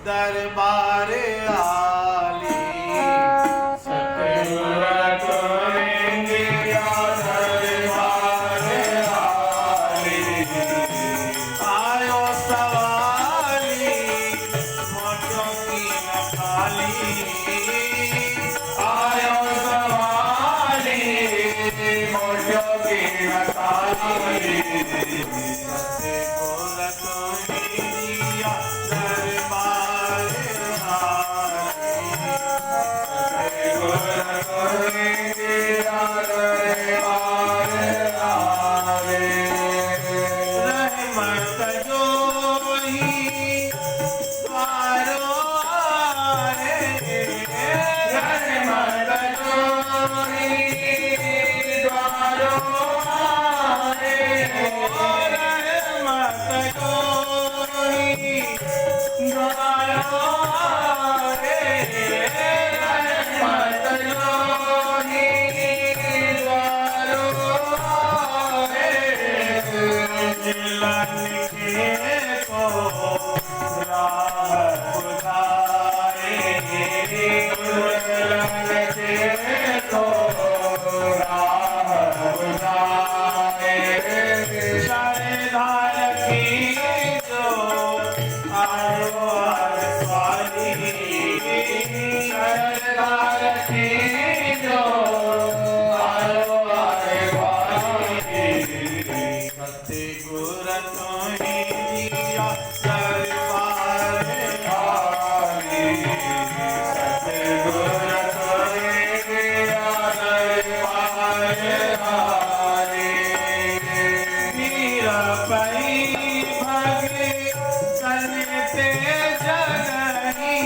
दरबार आली सतगुर तुरिया दरबार आली आयो सवाली मोटों की न खाली आयो सवाली मोटों की न खाली सतगुर तुरिया दरबार रहमत जो ही द्वारो आए रहमत जो ही द्वारो आए रहमत जो ही द्वारो आए रहमत जो ही द्वारो आए मिलन के को राह बुझाए मिलन के को राह बुझाए शरधार की जो आयो वाली शरधार की जो आयो वाली सतगुर तुरिया दरबार आली सतगुर तुरिया दरबार आली मीरा पई भगे करते जननी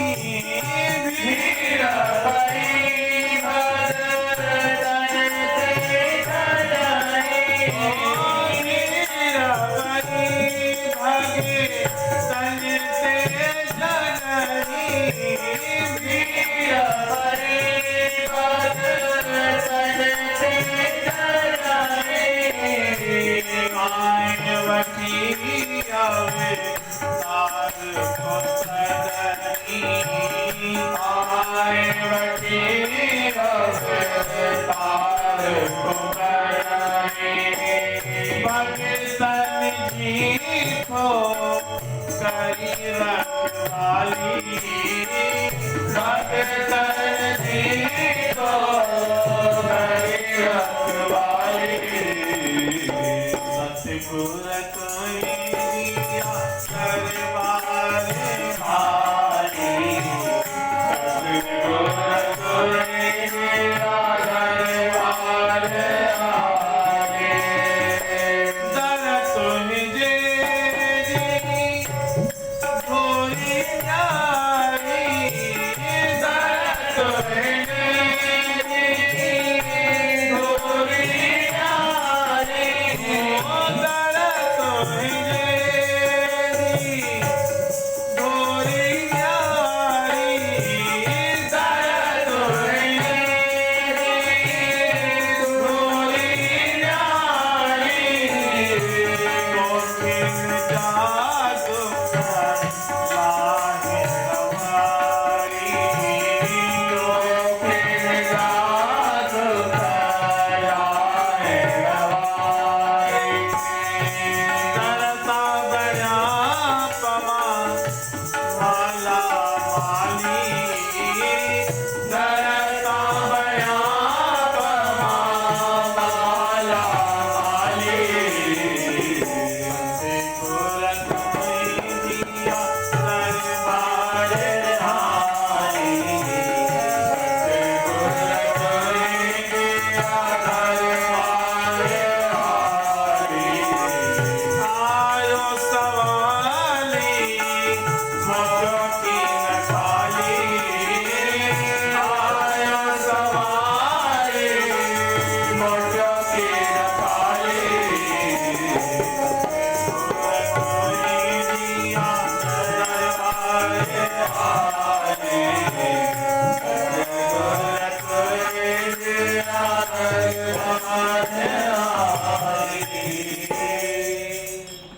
मीरा पई भगे करते जननी मीरा पई भगे करते जननी मीरा पई भगे करते जननी आयवती आवे तार को सदनी आयवती आवे तार को सदनी भगतन जी को करी रखवाली भगतन जी को करी रखवाली सतगुर तुरिया दरबार